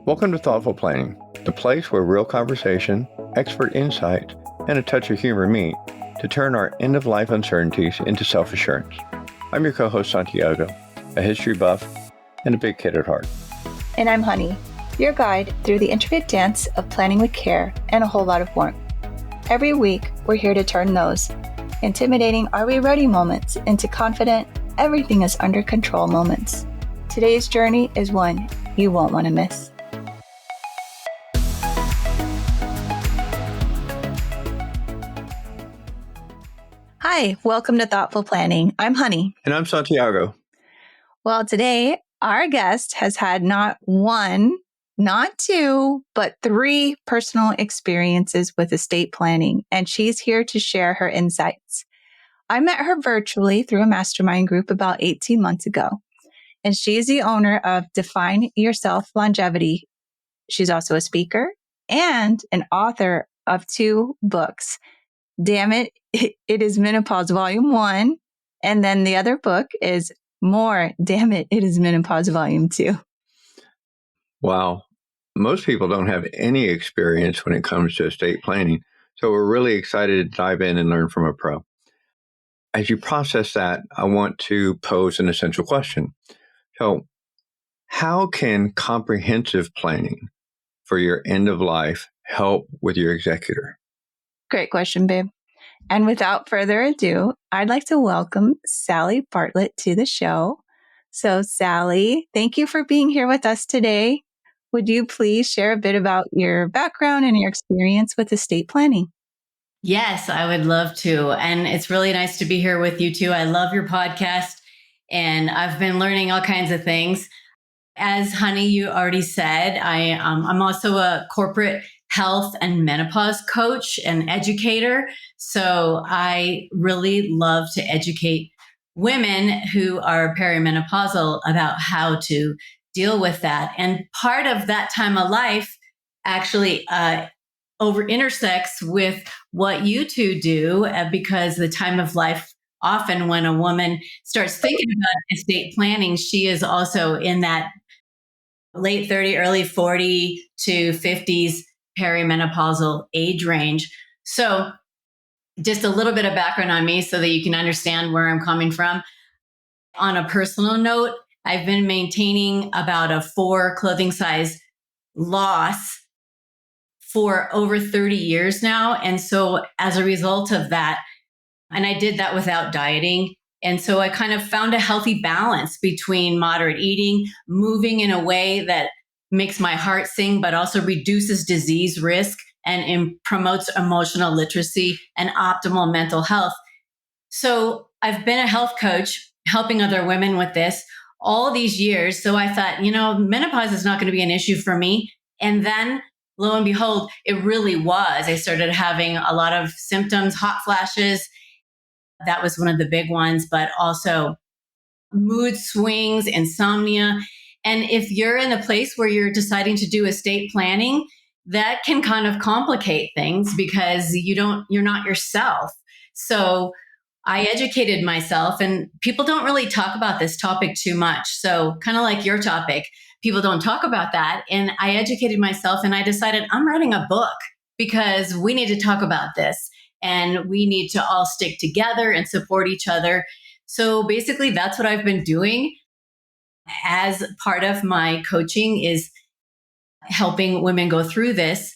Welcome to Thoughtful Planning, the place where real conversation, expert insight, and a touch of humor meet to turn our end-of-life uncertainties into self-assurance. I'm your co-host, Santiago, a history buff and a big kid at heart. And I'm Honey, your guide through the intricate dance of planning with care and a whole lot of warmth. Every week, we're here to turn those intimidating "are we ready" moments into confident "everything is under control" moments. Today's journey is one you won't want to miss. Hi, welcome to Thoughtful Planning. I'm Honey. And I'm Santiago. Well, today, our guest has had not one, not two, but three personal experiences with estate planning, and she's here to share her insights. I met her virtually through a mastermind group about 18 months ago, and she's the owner of Define Yourself Longevity. She's also a speaker and an author of 2 books. Damn It, It Is Menopause Volume 1. And then the other book is More, Damn It, It Is Menopause Volume 2. Wow. Most people don't have any experience when it comes to estate planning, so we're really excited to dive in and learn from a pro. As you process that, I want to pose an essential question. So, how can comprehensive planning for your end of life help with your executor? Great question, babe. And without further ado, I'd like to welcome Sally Bartlett to the show. So, Sally, thank you for being here with us today. Would you please share a bit about your background and your experience with estate planning? Yes, I would love to. And it's really nice to be here with you too. I love your podcast and I've been learning all kinds of things. As Honey, you already said, I'm also a corporate health and menopause coach and educator. So I really love to educate women who are perimenopausal about how to deal with that. And part of that time of life actually over intersects with what you two do, because the time of life, often when a woman starts thinking about estate planning, she is also in that late 30, early 40 to 50s perimenopausal age range. So just a little bit of background on me so that you can understand where I'm coming from. On a personal note, I've been maintaining about a 4 clothing size loss for over 30 years now. And so as a result of that, and I did that without dieting. And so I kind of found a healthy balance between moderate eating, moving in a way that makes my heart sing, but also reduces disease risk and promotes emotional literacy and optimal mental health. So I've been a health coach helping other women with this all these years. So I thought, menopause is not going to be an issue for me. And then lo and behold, it really was. I started having a lot of symptoms, hot flashes. That was one of the big ones, but also mood swings, insomnia. And if you're in a place where you're deciding to do estate planning, that can kind of complicate things because you're not yourself. So I educated myself, and people don't really talk about this topic too much. So kind of like your topic, people don't talk about that. And I educated myself and I decided I'm writing a book because we need to talk about this. And we need to all stick together and support each other. So basically, that's what I've been doing as part of my coaching, is helping women go through this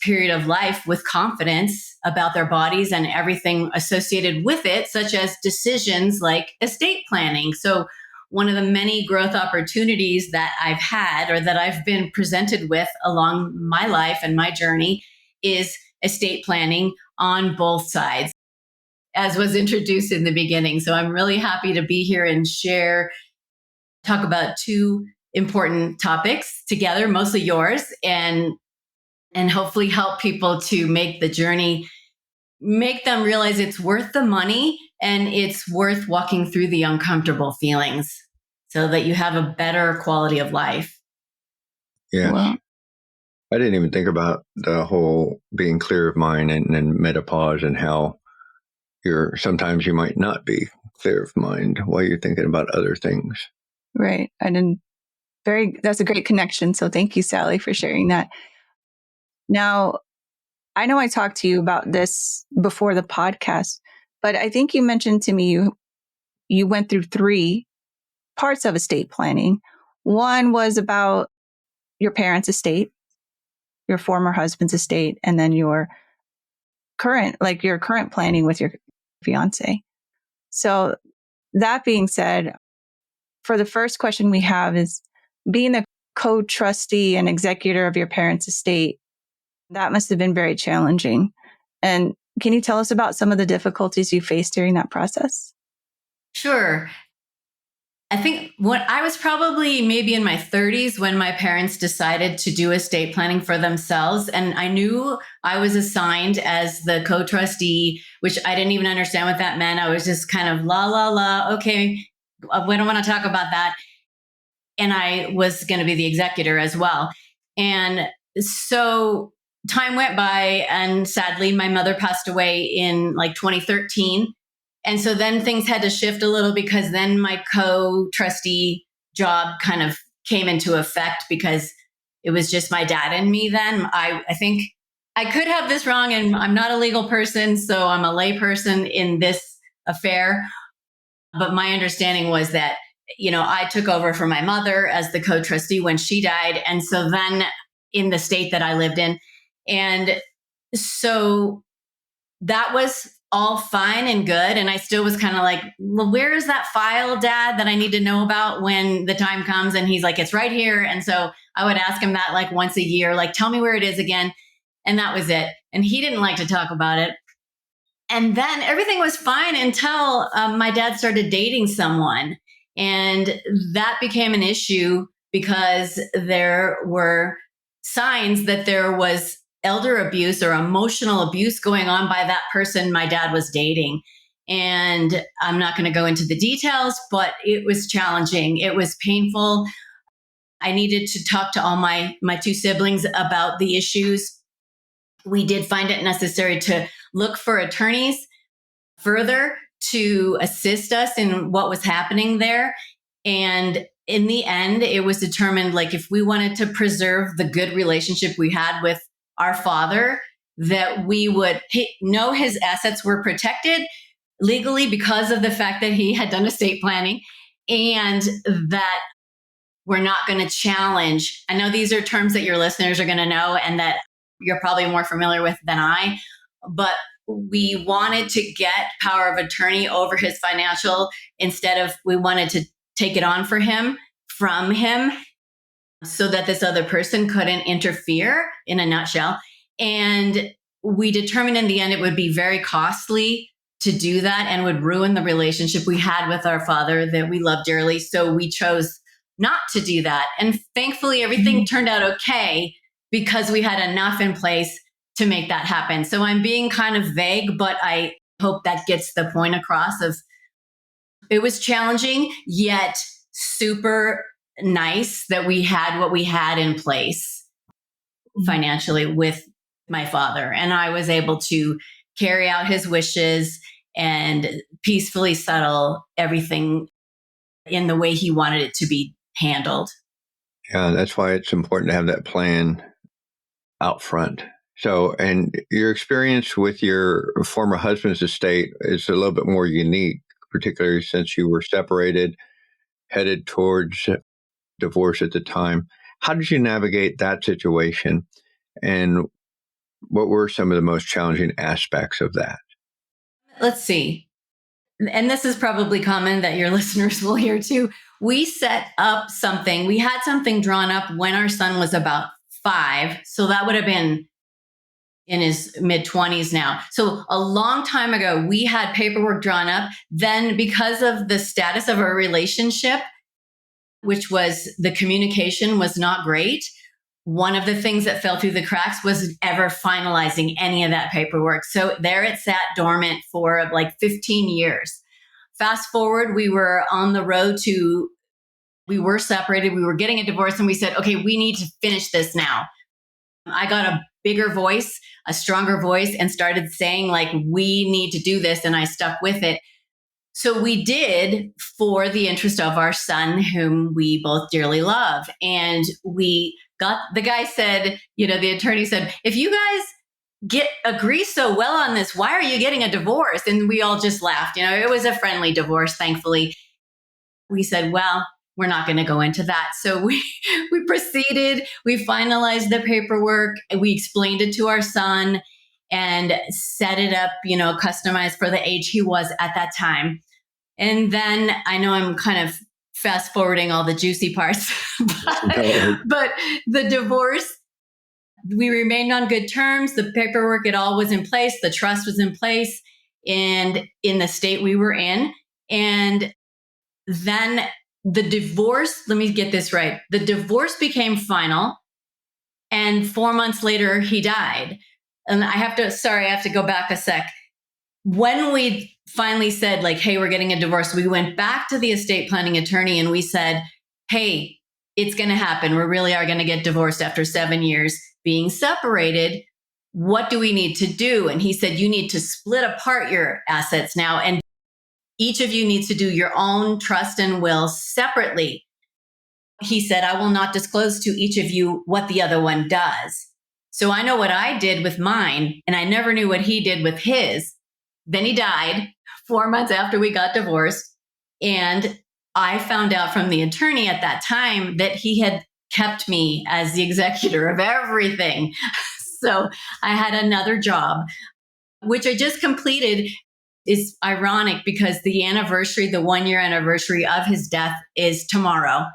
period of life with confidence about their bodies and everything associated with it, such as decisions like estate planning. So one of the many growth opportunities that I've had, or that I've been presented with along my life and my journey, is estate planning on both sides, as was introduced in the beginning. So I'm really happy to be here and talk about 2 important topics together, mostly yours, and hopefully help people to make the journey, make them realize it's worth the money and it's worth walking through the uncomfortable feelings so that you have a better quality of life. Yeah. Well, I didn't even think about the whole being clear of mind and menopause and how sometimes you might not be clear of mind while you're thinking about other things. right. I didn't That's a great connection. So thank you, Sally, for sharing that. Now, I know I talked to you about this before the podcast, but I think you mentioned to me you went through 3 parts of estate planning. One was about your parents' estate, your former husband's estate, and then your current planning with your fiance. So that being said, for the first question we have is being the co-trustee and executor of your parents' estate. That must have been very challenging. And can you tell us about some of the difficulties you faced during that process? Sure. I think what I was probably maybe in my 30s when my parents decided to do estate planning for themselves. And I knew I was assigned as the co-trustee, which I didn't even understand what that meant. I was just kind of la, la, la. Okay, we don't want to talk about that. And I was going to be the executor as well. And so time went by, and sadly, my mother passed away in like 2013. And so then things had to shift a little, because then my co-trustee job kind of came into effect, because it was just my dad and me then. I think I could have this wrong, and I'm not a legal person, so I'm a lay person in this affair. But my understanding was that, I took over for my mother as the co-trustee when she died. And so then in the state that I lived in. And so that was all fine and good. And I still was kind of like, well, where is that file, Dad, that I need to know about when the time comes? And he's like, it's right here. And so I would ask him that like once a year, like, tell me where it is again. And that was it. And he didn't like to talk about it. And then everything was fine until my dad started dating someone. And that became an issue, because there were signs that there was elder abuse or emotional abuse going on by that person my dad was dating. And I'm not going to go into the details, but it was challenging. It was painful. I needed to talk to all my 2 siblings about the issues. We did find it necessary to look for attorneys further to assist us in what was happening there. And in the end, it was determined, like, if we wanted to preserve the good relationship we had with our father, that we would know his assets were protected legally because of the fact that he had done estate planning, and that we're not going to challenge. I know these are terms that your listeners are going to know and that you're probably more familiar with than I, but we wanted to get power of attorney over his financial, instead of we wanted to take it on from him, so that this other person couldn't interfere, in a nutshell. And we determined in the end it would be very costly to do that and would ruin the relationship we had with our father that we loved dearly. So we chose not to do that. And thankfully, everything turned out okay, because we had enough in place to make that happen. So I'm being kind of vague, but I hope that gets the point across of it was challenging, yet super nice that we had what we had in place financially with my father. And I was able to carry out his wishes and peacefully settle everything in the way he wanted it to be handled. Yeah, that's why it's important to have that plan out front. So, and your experience with your former husband's estate is a little bit more unique, particularly since you were separated, headed towards divorce at the time. How did you navigate that situation? And what were some of the most challenging aspects of that? Let's see. And this is probably common that your listeners will hear too. We set up something. We had something drawn up when our son was about 5. So that would have been in his mid-20s now. So a long time ago, we had paperwork drawn up. Then, because of the status of our relationship, which was the communication was not great, one of the things that fell through the cracks was ever finalizing any of that paperwork. So there it sat dormant for like 15 years. Fast forward, we were on the road to, we were separated, we were getting a divorce, and we said, okay, we need to finish this now. I got a bigger voice, a stronger voice, and started saying, like, we need to do this. And I stuck with it. So we did for the interest of our son, whom we both dearly love. And we got, the guy said, the attorney said, if you guys agree so well on this, why are you getting a divorce? And we all just laughed. It was a friendly divorce, thankfully. We said, well, we're not going to go into that. So we proceeded, we finalized the paperwork, we explained it to our son and set it up, customized for the age he was at that time. And then I know I'm kind of fast forwarding all the juicy parts, but the divorce, we remained on good terms. The paperwork, it all was in place. The trust was in place and in the state we were in. And then the divorce, let me get this right. The divorce became final. And 4 months later, he died. And I have to go back a sec. When we finally said, like, hey, we're getting a divorce, we went back to the estate planning attorney and we said, hey, it's going to happen. We really are going to get divorced after 7 years being separated. What do we need to do? And he said, you need to split apart your assets now. And each of you needs to do your own trust and will separately. He said, I will not disclose to each of you what the other one does. So I know what I did with mine, and I never knew what he did with his. Then he died 4 months after we got divorced. And I found out from the attorney at that time that he had kept me as the executor of everything. So I had another job, which I just completed. Is ironic because the 1 year anniversary of his death is tomorrow.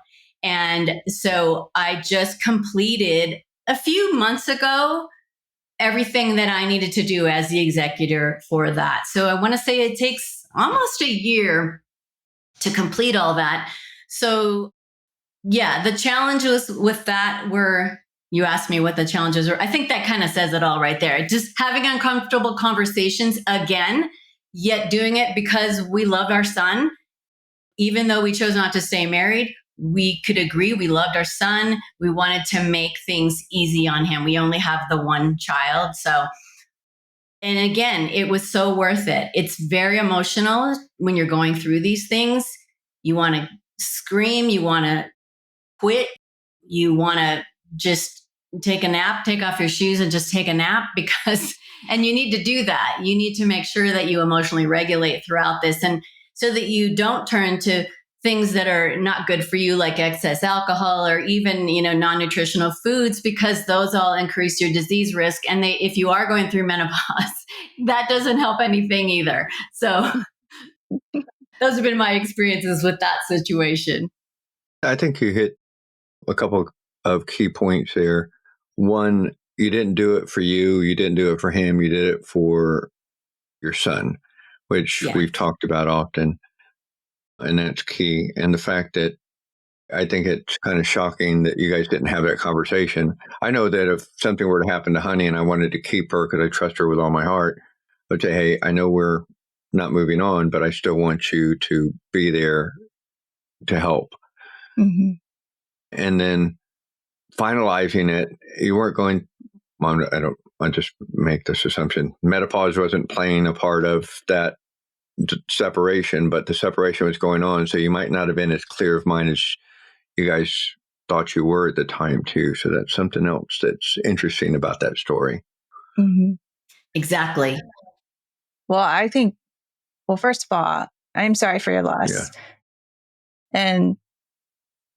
And so I just completed a few months ago everything that I needed to do as the executor for that. So I want to say it takes almost a year to complete all that. So yeah, the challenges with that were, you asked me what the challenges were. I think that kind of says it all right there. Just having uncomfortable conversations again, yet doing it because we loved our son. Even though we chose not to stay married, we could agree we loved our son. We wanted to make things easy on him. We only have the one child. So, and again, it was so worth it. It's very emotional when you're going through these things. You want to scream, you want to quit, you want to just take a nap, take off your shoes and just take a nap and you need to do that. You need to make sure that you emotionally regulate throughout this. And so that you don't turn to things that are not good for you, like excess alcohol or even, non-nutritional foods, because those all increase your disease risk. And if you are going through menopause, that doesn't help anything either. So those have been my experiences with that situation. I think you hit a couple of key points there. One, you didn't do it for you. You didn't do it for him. You did it for your son, which we've talked about often. And that's key. And the fact that I think it's kind of shocking that you guys didn't have that conversation. I know that if something were to happen to Honey and I wanted to keep her because I trust her with all my heart, I'd say, hey, I know we're not moving on, but I still want you to be there to help. Mm-hmm. And then finalizing it, you weren't going, I just make this assumption. Menopause wasn't playing a part of that separation, but the separation was going on. So you might not have been as clear of mind as you guys thought you were at the time too. So that's something else that's interesting about that story. Mm-hmm. Exactly. Well, I think, first of all, I'm sorry for your loss. Yeah. And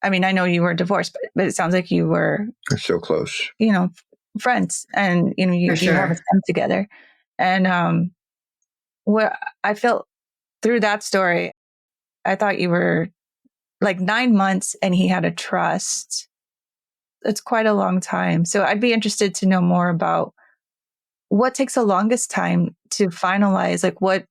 I mean, I know you were divorced, but it sounds like you were so close, friends, and, you have a son together. And, where I felt through that story, I thought you were like 9 months and he had a trust. It's quite a long time. So I'd be interested to know more about what takes the longest time to finalize, like what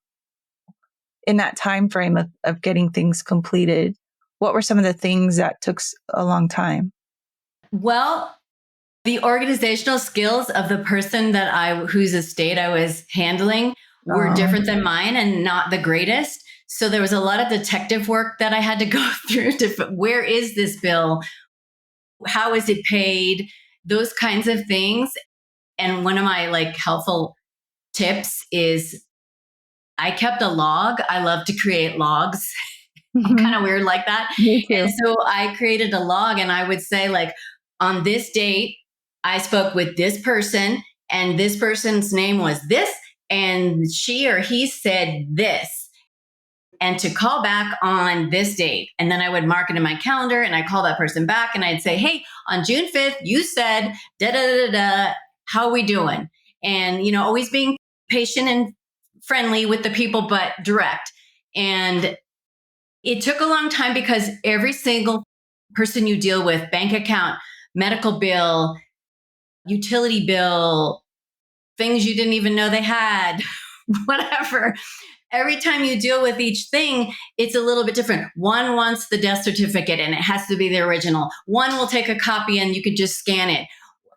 in that time frame of getting things completed, what were some of the things that took a long time? Well, the organizational skills of the person whose estate I was handling were different than mine and not the greatest. So there was a lot of detective work that I had to go through where is this bill? How is it paid? Those kinds of things. And one of my helpful tips is I kept a log. I love to create logs. I'm Mhm. kind of weird like that. Me And too. so I created a log and I would say, like, on this date, I spoke with this person and this person's name was this, and she or he said this. And to call back on this date. And then I would mark it in my calendar and I call that person back and I'd say, hey, on June 5th, you said da da da da. How are we doing? And, always being patient and friendly with the people, but direct. And it took a long time because every single person you deal with, bank account, medical bill, utility bill, things you didn't even know they had, whatever. Every time you deal with each thing, it's a little bit different. One wants the death certificate and it has to be the original. One will take a copy and you could just scan it.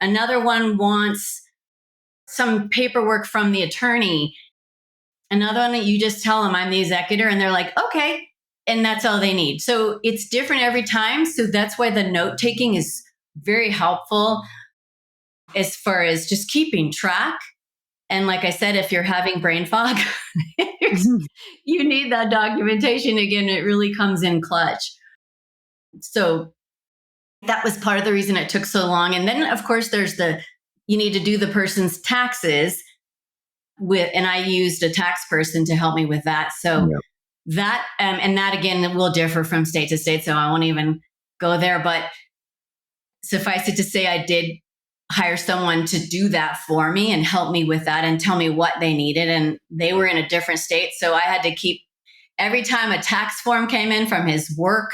Another one wants some paperwork from the attorney. Another one that you just tell them, I'm the executor, and they're like, okay. And that's all they need. So it's different every time. So that's why the note taking is very helpful as far as just keeping track. And like I said, if you're having brain fog, Mhm. you need that documentation again. It really comes in clutch. So that was part of the reason it took so long. And then, of course, you need to do the person's taxes and I used a tax person to help me with that. So Yeah. and that again will differ from state to state. So I won't even go there. But suffice it to say, I did hire someone to do that for me and help me with that and tell me what they needed. And they were in a different state. So I had to keep every time a tax form came in from his work,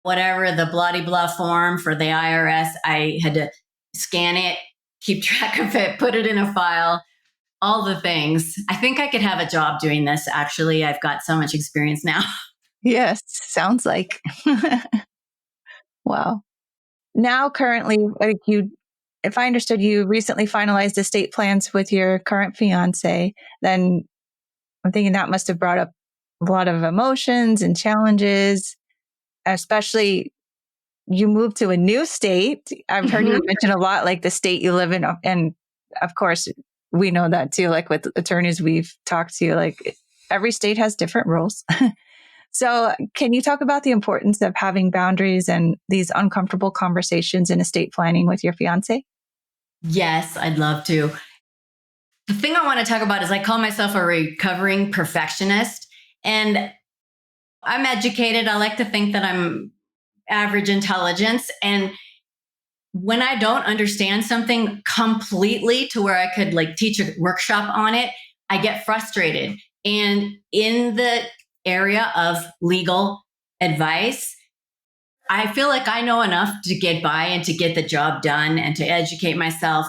whatever the bloody blah form for the IRS, I had to scan it, keep track of it, put it in a file, all the things. I think I could have a job doing this. Actually, I've got so much experience now. Yes, sounds like. Wow. Now, currently, if I understood, you recently finalized estate plans with your current fiance, then I'm thinking that must have brought up a lot of emotions and challenges, especially you moved to a new state. I've heard you Mhm. mention a lot like the state you live in. And of course, we know that too, like with attorneys we've talked to, like every state has different rules. So, can you talk about the importance of having boundaries and these uncomfortable conversations in estate planning with your fiance? Yes, I'd love to. The thing I want to talk about is I call myself a recovering perfectionist. And I'm educated. I like to think that I'm average intelligence. And when I don't understand something completely to where I could like teach a workshop on it, I get frustrated. And in the area of legal advice, I feel like I know enough to get by and to get the job done and to educate myself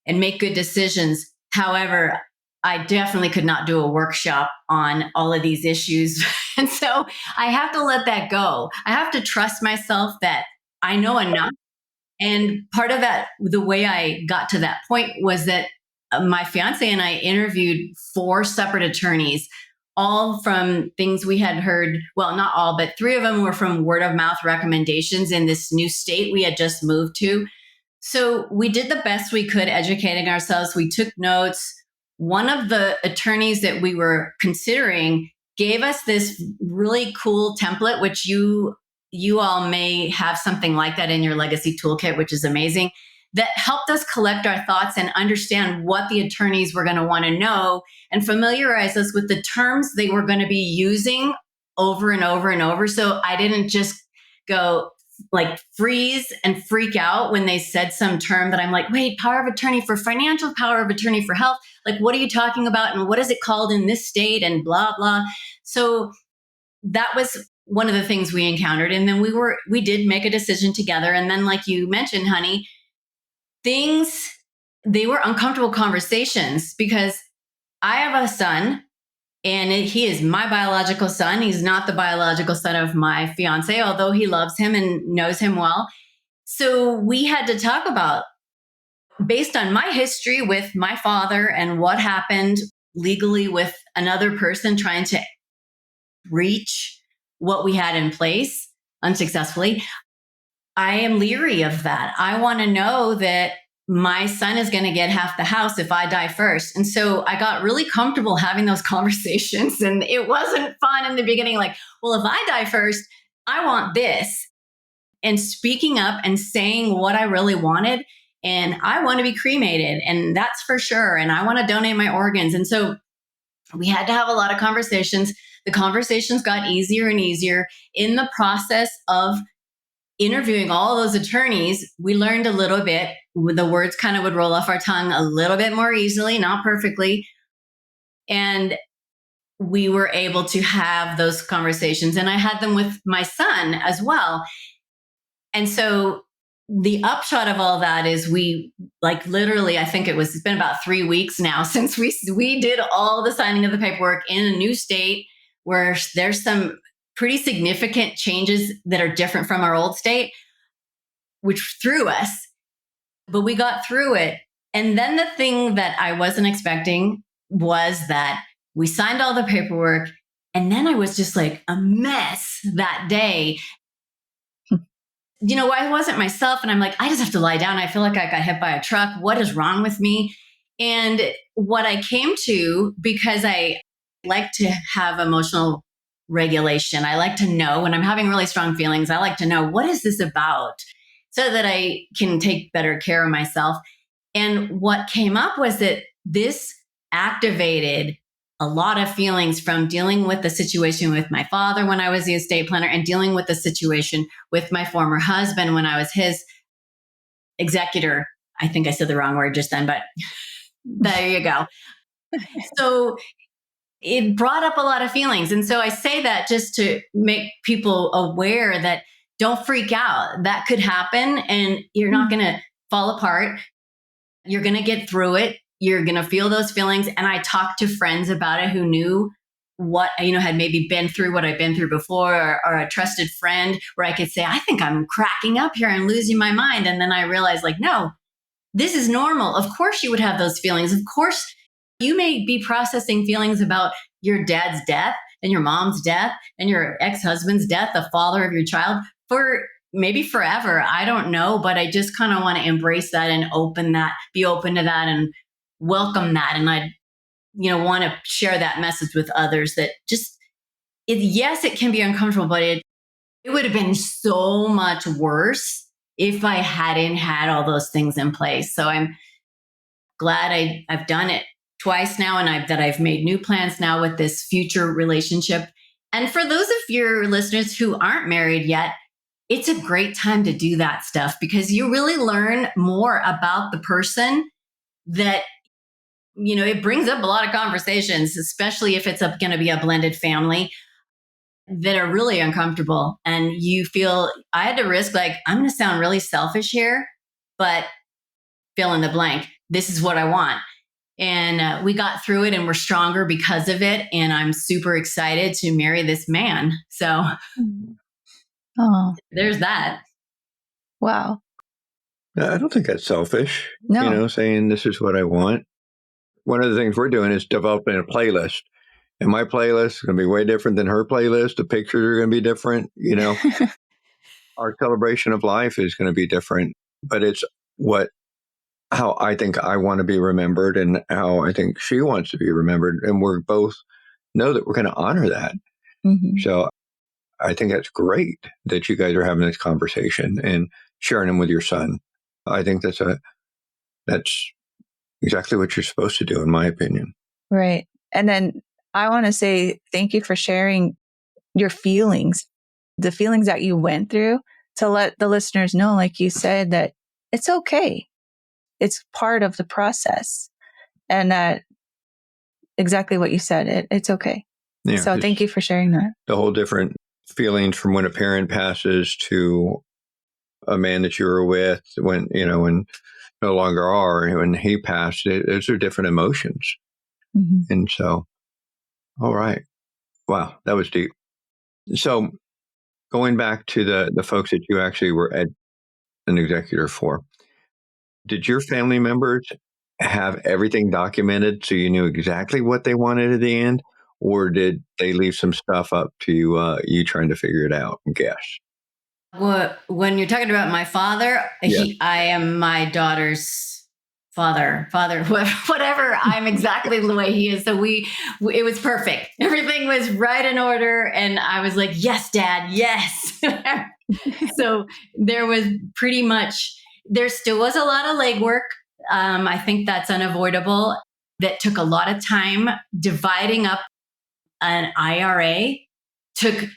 and make good decisions. However, I definitely could not do a workshop on all of these issues. And so I have to let that go. I have to trust myself that I know enough. And part of that, the way I got to that point was that my fiance and I interviewed four separate attorneys, all from things we had heard. Well, not all, but three of them were from word of mouth recommendations in this new state we had just moved to. So we did the best we could educating ourselves. We took notes. One of the attorneys that we were considering gave us this really cool template, which you all may have something like that in your legacy toolkit, which is amazing, that helped us collect our thoughts and understand what the attorneys were going to want to know and familiarize us with the terms they were going to be using over and over and over. So I didn't just go like freeze and freak out when they said some term that I'm like, wait, power of attorney for financial, power of attorney for health. Like, what are you talking about? And what is it called in this state? And blah, blah. So that was one of the things we encountered. And then we did make a decision together. And then, like you mentioned, honey, they were uncomfortable conversations because I have a son and he is my biological son. He's not the biological son of my fiance, although he loves him and knows him well. So we had to talk about, based on my history with my father and what happened legally with another person trying to reach what we had in place unsuccessfully. I am leery of that. I want to know that my son is going to get half the house if I die first. And so I got really comfortable having those conversations. And it wasn't fun in the beginning. Like, well, if I die first, I want this. And speaking up and saying what I really wanted. And I want to be cremated. And that's for sure. And I want to donate my organs. And so we had to have a lot of conversations. The conversations got easier and easier in the process of interviewing all those attorneys. We learned a little bit. The words kind of would roll off our tongue a little bit more easily, not perfectly. And we were able to have those conversations. And I had them with my son as well. And so the upshot of all that is we, like, literally, I think it's been about 3 weeks now since we did all the signing of the paperwork in a new state where there's some pretty significant changes that are different from our old state, which threw us, but we got through it. And then the thing that I wasn't expecting was that we signed all the paperwork, and then I was just like a mess that day. I wasn't myself, and I'm like, I just have to lie down. I feel like I got hit by a truck. What is wrong with me? And what I came to, because I like to have emotional regulation, I like to know when I'm having really strong feelings, I like to know, what is this about, so that I can take better care of myself. And what came up was that this activated a lot of feelings from dealing with the situation with my father when I was the estate planner, and dealing with the situation with my former husband when I was his executor. I think I said the wrong word just then, but there you go. So it brought up a lot of feelings. And so I say that just to make people aware that don't freak out. That could happen, and you're not going to fall apart. You're going to get through it. You're going to feel those feelings. And I talked to friends about it who knew what, had maybe been through what I've been through before, or a trusted friend where I could say, I think I'm cracking up here and losing my mind. And then I realized, like, no, this is normal. Of course you would have those feelings. Of course you may be processing feelings about your dad's death and your mom's death and your ex-husband's death, the father of your child, for maybe forever. I don't know, but I just kind of want to embrace that and be open to that and welcome that. And I, want to share that message with others that yes, it can be uncomfortable, but it would have been so much worse if I hadn't had all those things in place. So I'm glad I've done it twice now, and that I've made new plans now with this future relationship. And for those of your listeners who aren't married yet, it's a great time to do that stuff, because you really learn more about the person that, it brings up a lot of conversations, especially if it's going to be a blended family, that are really uncomfortable. And you feel, I had to risk, like, I'm going to sound really selfish here, but fill in the blank. This is what I want. And we got through it, and we're stronger because of it. And I'm super excited to marry this man. So there's that. Wow. I don't think that's selfish. No. Saying this is what I want. One of the things we're doing is developing a playlist. And my playlist is going to be way different than her playlist. The pictures are going to be different. Our celebration of life is going to be different. But it's how I think I want to be remembered, and how I think she wants to be remembered. And we're both know that we're going to honor that. Mm-hmm. So I think that's great that you guys are having this conversation and sharing them with your son. I think that's exactly what you're supposed to do, in my opinion. Right. And then I want to say thank you for sharing your feelings, the feelings that you went through, to let the listeners know, like you said, that it's okay. It's part of the process. And that exactly what you said, it's okay. Yeah, so thank you for sharing that. The whole different feelings from when a parent passes to a man that you were with when no longer are, when he passed, those are different emotions. Mm-hmm. And so, all right. Wow, that was deep. So going back to the folks that you actually were an executor for, did your family members have everything documented so you knew exactly what they wanted at the end? Or did they leave some stuff up to you trying to figure it out and guess? When you're talking about my father, I am my daughter's father, whatever. I'm exactly the way he is. So it was perfect. Everything was right in order. And I was like, yes, Dad, yes. So there was pretty much, there still was a lot of legwork. I think that's unavoidable. That took a lot of time. Dividing up an IRA took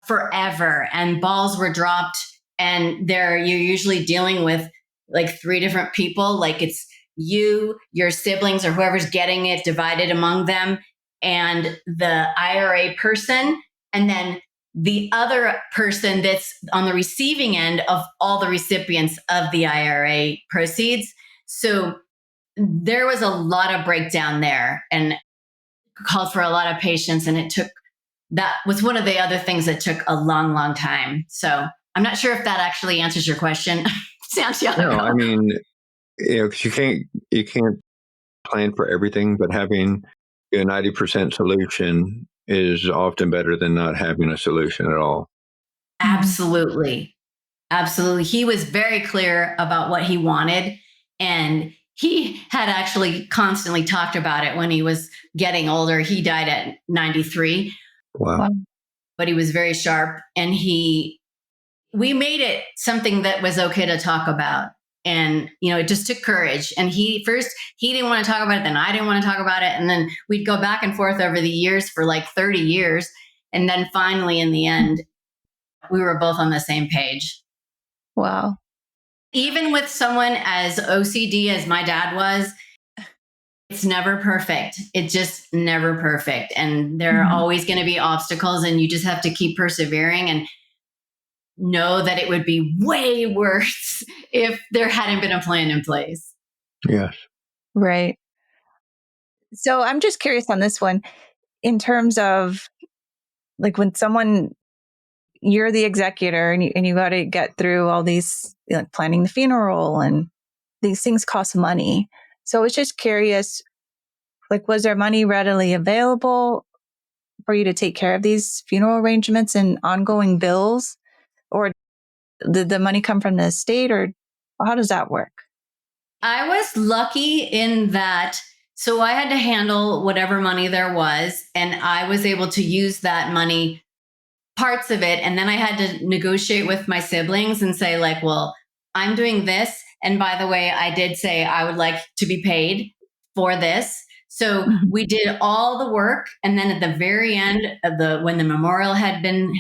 forever, and balls were dropped. And you're usually dealing with like three different people. Like it's you, your siblings, or whoever's getting it divided among them, and the IRA person, and then the other person that's on the receiving end of all the recipients of the IRA proceeds. So there was a lot of breakdown there and called for a lot of patience. And that was one of the other things that took a long, long time. So I'm not sure if that actually answers your question, Santiago. No, I mean, 'cause you can't plan for everything, but having a 90% solution is often better than not having a solution at all. Absolutely. Absolutely. He was very clear about what he wanted. And he had actually constantly talked about it when he was getting older. He died at 93. Wow. But he was very sharp. And we made it something that was okay to talk about. And, it just took courage. And he didn't want to talk about it. Then I didn't want to talk about it. And then we'd go back and forth over the years for like 30 years. And then finally, in the end, we were both on the same page. Wow. Even with someone as OCD as my dad was, it's never perfect. It's just never perfect. And there are always going to be obstacles, and you just have to keep persevering and know that it would be way worse if there hadn't been a plan in place. Yes. Right. So I'm just curious on this one in terms of like when you're the executor and you got to get through all these, like planning the funeral, and these things cost money. So I was just curious, like, was there money readily available for you to take care of these funeral arrangements and ongoing bills? Or did the money come from the estate, or how does that work? I was lucky in that. So I had to handle whatever money there was, and I was able to use that money, parts of it. And then I had to negotiate with my siblings and say, like, well, I'm doing this. And by the way, I did say I would like to be paid for this. So we did all the work. And then at the very end of when the memorial had been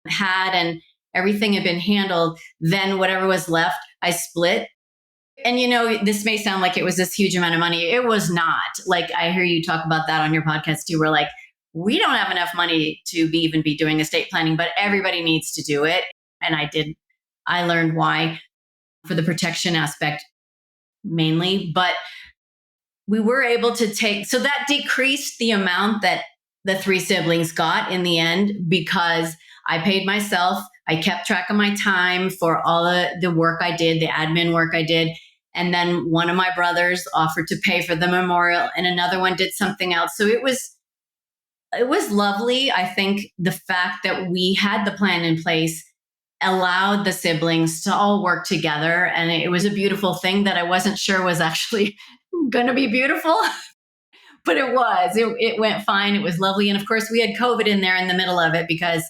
had and everything had been handled, then whatever was left, I split. And this may sound like it was this huge amount of money. It was not. Like, I hear you talk about that on your podcast too. We're like, we don't have enough money to even be doing estate planning, but everybody needs to do it. And I learned why, for the protection aspect mainly. But we were able to so that decreased the amount that the three siblings got in the end, because I paid myself. I kept track of my time for all the work I did, the admin work I did. And then one of my brothers offered to pay for the memorial, and another one did something else. So it was lovely. I think the fact that we had the plan in place allowed the siblings to all work together. And it was a beautiful thing that I wasn't sure was actually going to be beautiful, but it was. It went fine. It was lovely. And of course, we had COVID in there in the middle of it, because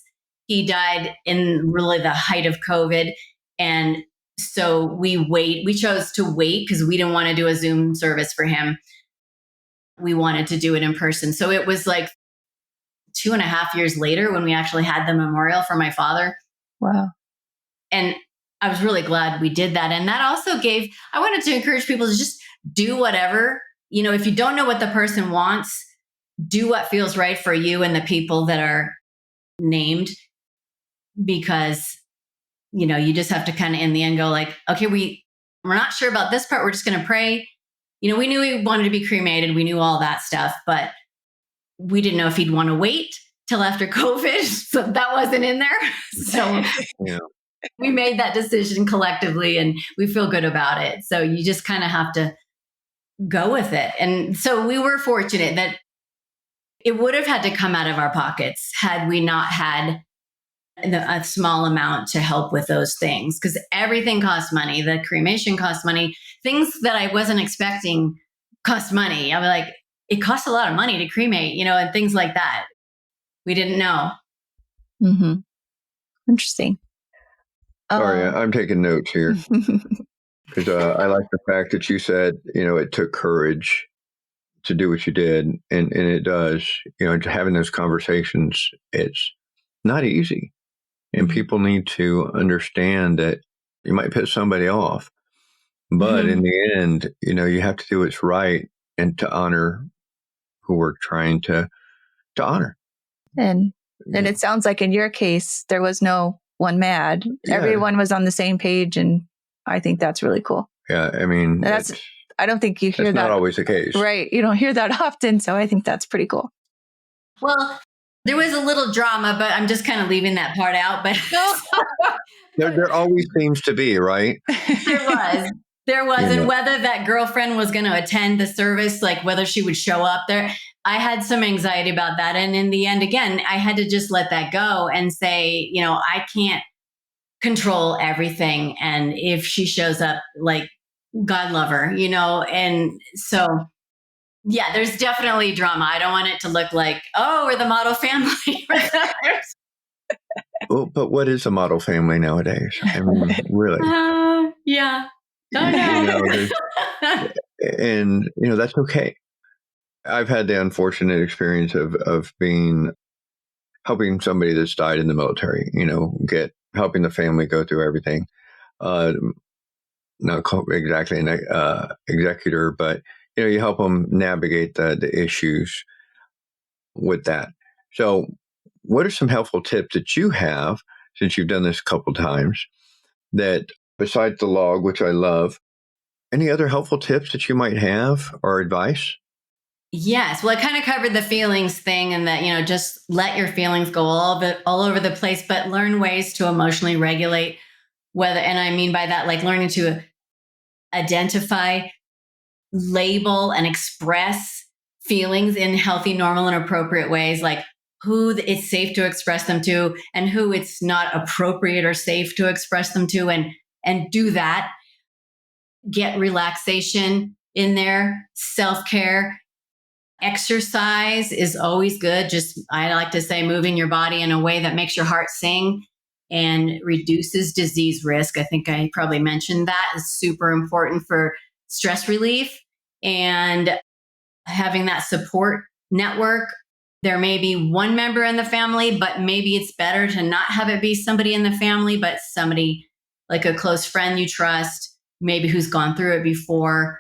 he died in really the height of COVID. And so we chose to wait because we didn't want to do a Zoom service for him. We wanted to do it in person. So it was like 2.5 years later when we actually had the memorial for my father. Wow. And I was really glad we did that. And that also I wanted to encourage people to just do whatever. If you don't know what the person wants, do what feels right for you and the people that are named, because, you just have to kind of in the end go like, okay, we're not sure about this part. We're just going to pray. We knew he wanted to be cremated. We knew all that stuff, but we didn't know if he'd want to wait till after COVID. So that wasn't in there. So Yeah. we made that decision collectively, and we feel good about it. So you just kind of have to go with it. And so we were fortunate that it would have had to come out of our pockets had we not had a small amount to help with those things, because everything costs money. The cremation costs money. Things that I wasn't expecting cost money. I was like, it costs a lot of money to cremate, and things like that. We didn't know. Mm-hmm. Interesting. Sorry, I'm taking notes here because I like the fact that you said, it took courage to do what you did. And it does, having those conversations, it's not easy. And people need to understand that you might piss somebody off. But in the end, you have to do what's right and to honor who we're trying to honor. And it sounds like in your case, there was no one mad. Yeah. Everyone was on the same page. And I think that's really cool. Yeah. I mean, I don't think you hear that. That's not always the case. Right. You don't hear that often. So I think that's pretty cool. Well, there was a little drama, but I'm just kind of leaving that part out. But there always seems to be, right? There was. And whether that girlfriend was going to attend the service, like whether she would show up there, I had some anxiety about that. And in the end, again, I had to just let that go and say, I can't control everything. And if she shows up, like, God love her, and so, yeah, there's definitely drama. I don't want it to look like, oh, we're the model family. Well, but what is a model family nowadays? I mean, really? Yeah. Don't know. And, that's okay. I've had the unfortunate experience of helping somebody that's died in the military, helping the family go through everything. Not exactly an executor, but, you help them navigate the issues with that. So what are some helpful tips that you have, since you've done this a couple times, that besides the log, which I love, any other helpful tips that you might have or advice? Yes. Well, I kind of covered the feelings thing, and that, just let your feelings go all over the place, but learn ways to emotionally regulate and I mean by that, like learning to identify, label, and express feelings in healthy, normal, and appropriate ways, like who it's safe to express them to and who it's not appropriate or safe to express them to, and do that. Get relaxation in there, self-care. Exercise is always good. Just, I like to say, moving your body in a way that makes your heart sing and reduces disease risk. I think I probably mentioned that is super important for stress relief and having that support network. There may be one member in the family, but maybe it's better to not have it be somebody in the family, but somebody like a close friend you trust, maybe who's gone through it before.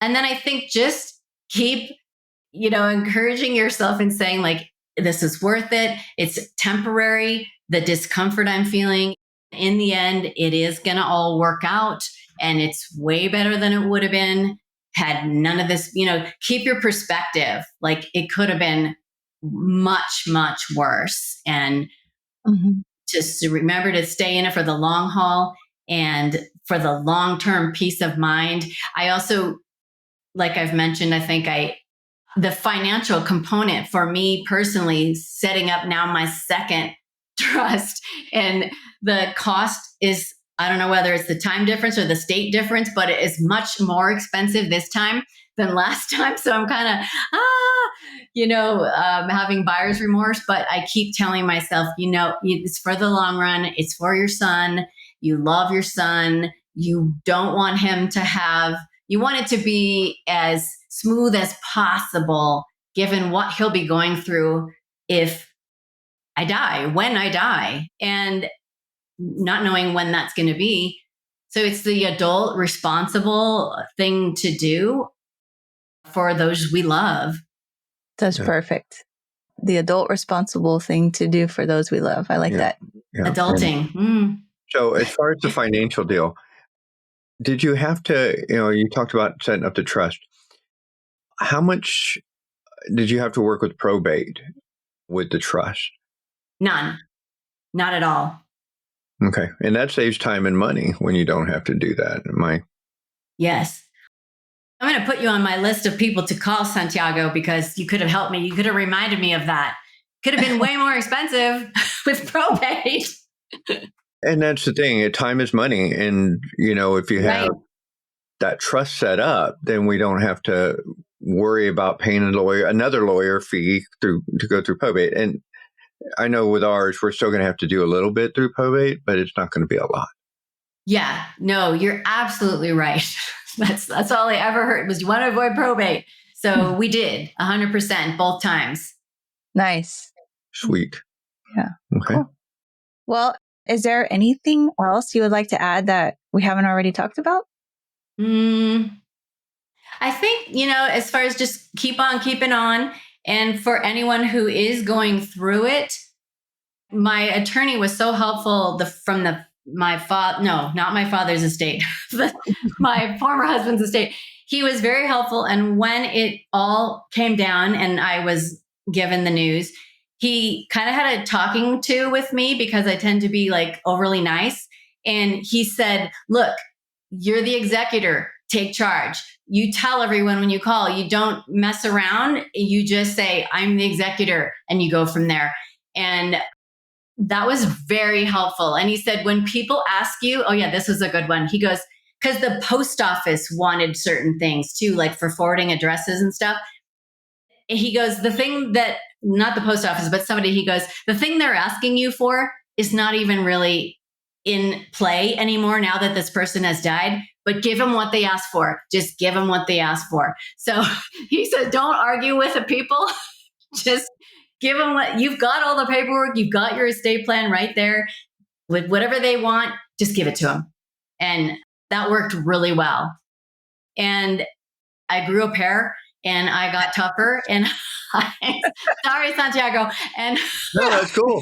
And then I think just keep, encouraging yourself and saying, like, this is worth it. It's temporary. The discomfort I'm feeling, in the end, it is going to all work out. And it's way better than it would have been had none of this, keep your perspective. Like, it could have been much, much worse. And just to remember to stay in it for the long haul and for the long-term peace of mind. I also, like I've mentioned, I think the financial component for me personally, setting up now my second trust, and the cost is, I don't know whether it's the time difference or the state difference, but it is much more expensive this time than last time. So I'm kind of, having buyer's remorse, but I keep telling myself, it's for the long run. It's for your son. You love your son. You don't want him to you want it to be as smooth as possible, given what he'll be going through if I die, when I die, and not knowing when that's going to be. So it's the adult responsible thing to do for those we love. That's perfect. The adult responsible thing to do for those we love. I like that. Yeah. Adulting. So as far as the financial deal, did you have to, you talked about setting up the trust. How much did you have to work with probate with the trust? None. Not at all. Okay. And that saves time and money when you don't have to do that. Yes. I'm going to put you on my list of people to call, Santiago, because you could have helped me. You could have reminded me of that. Could have been way more expensive with probate. And that's the thing. Time is money. And, if you have that trust set up, then we don't have to worry about paying another lawyer fee to go through probate. And I know with ours, we're still going to have to do a little bit through probate, but it's not going to be a lot. Yeah, no, you're absolutely right. That's all I ever heard was you want to avoid probate. So we did 100% both times. Nice. Sweet. Yeah. Okay. Cool. Well, is there anything else you would like to add that we haven't already talked about? I think, as far as just keep on keeping on. And for anyone who is going through it, my attorney was so helpful not my father's estate, my former husband's estate. He was very helpful. And when it all came down and I was given the news, he kind of had a talking to with me because I tend to be like overly nice. And he said, look, you're the executor, take charge. You tell everyone when you call, you don't mess around. You just say, I'm the executor, and you go from there. And that was very helpful. And he said, when people ask you, oh yeah, this was a good one. He goes, because the post office wanted certain things too, like for forwarding addresses and stuff. He goes, the thing that, not the post office, but somebody, he goes, the thing they're asking you for is not even really in play anymore now that this person has died, but give them what they asked for. Just give them what they asked for. So he said, don't argue with the people. Just give them what you've got, all the paperwork, you've got your estate plan right there with whatever they want, just give it to them. And that worked really well. And I grew a pair and I got tougher and sorry, Santiago. And no, that's cool.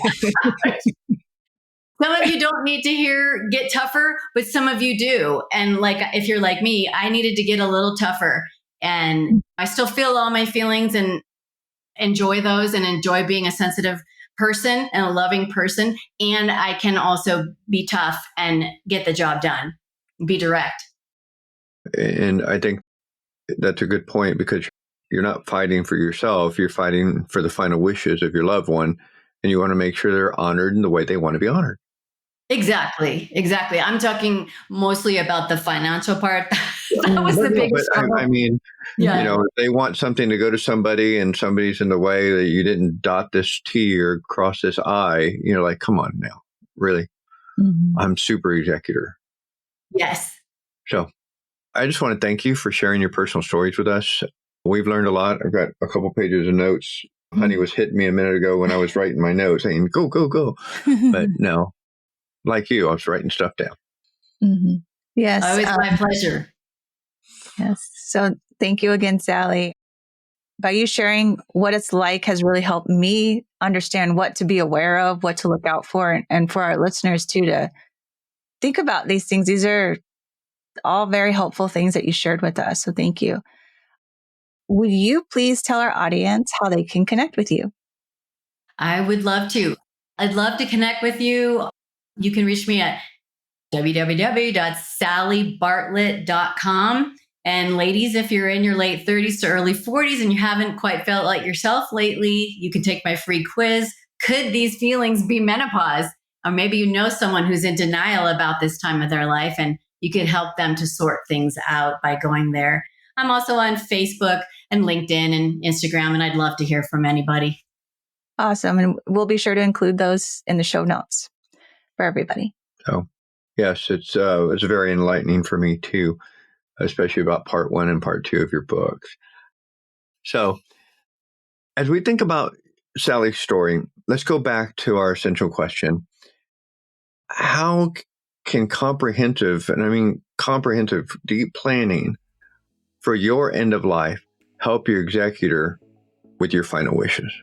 Some of you don't need to hear get tougher, but some of you do. And like, if you're like me, I needed to get a little tougher, and I still feel all my feelings and enjoy those and enjoy being a sensitive person and a loving person. And I can also be tough and get the job done, be direct. And I think that's a good point, because you're not fighting for yourself. You're fighting for the final wishes of your loved one. And you want to make sure they're honored in the way they want to be honored. Exactly. I'm talking mostly about the financial part. That was the biggest struggle. I mean, if they want something to go to somebody and somebody's in the way, that you didn't dot this T or cross this I, like, come on now, really? Mm-hmm. I'm super executor. Yes. So I just want to thank you for sharing your personal stories with us. We've learned a lot. I've got a couple pages of notes. Mm-hmm. Honey was hitting me a minute ago when I was writing my notes saying, go, go, go. But no, like you, I was writing stuff down. Mm-hmm. Yes. Always my pleasure. Yes. So thank you again, Sally. By you sharing what it's like has really helped me understand what to be aware of, what to look out for, and for our listeners too, to think about these things. These are all very helpful things that you shared with us. So thank you. Would you please tell our audience how they can connect with you? I would love to. I'd love to connect with you. You can reach me at www.sallybartlett.com. And ladies, if you're in your late 30s to early 40s and you haven't quite felt like yourself lately, you can take my free quiz. Could these feelings be menopause? Or maybe you know someone who's in denial about this time of their life, and you could help them to sort things out by going there. I'm also on Facebook and LinkedIn and Instagram, and I'd love to hear from anybody. Awesome. And we'll be sure to include those in the show notes for everybody. Oh, yes. It's very enlightening for me too, especially about part 1 and part 2 of your books. So as we think about Sally's story, let's go back to our essential question. How can comprehensive deep planning for your end of life help your executor with your final wishes?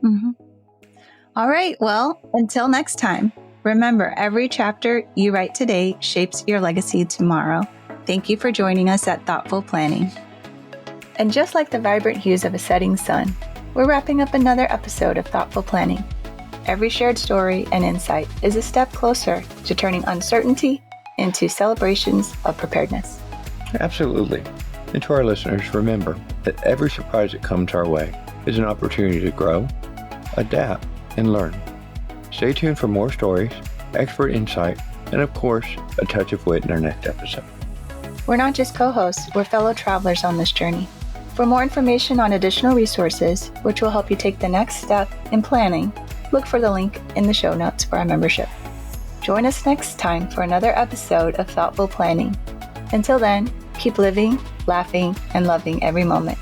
Mm-hmm. All right. Well, until next time, remember, every chapter you write today shapes your legacy tomorrow. Thank you for joining us at Thoughtful Planning. And just like the vibrant hues of a setting sun, we're wrapping up another episode of Thoughtful Planning. Every shared story and insight is a step closer to turning uncertainty into celebrations of preparedness. Absolutely. And to our listeners, remember that every surprise that comes our way is an opportunity to grow, adapt, and learn. Stay tuned for more stories, expert insight, and of course, a touch of wit in our next episode. We're not just co-hosts, we're fellow travelers on this journey. For more information on additional resources, which will help you take the next step in planning, look for the link in the show notes for our membership. Join us next time for another episode of Thoughtful Planning. Until then, keep living, laughing, and loving every moment.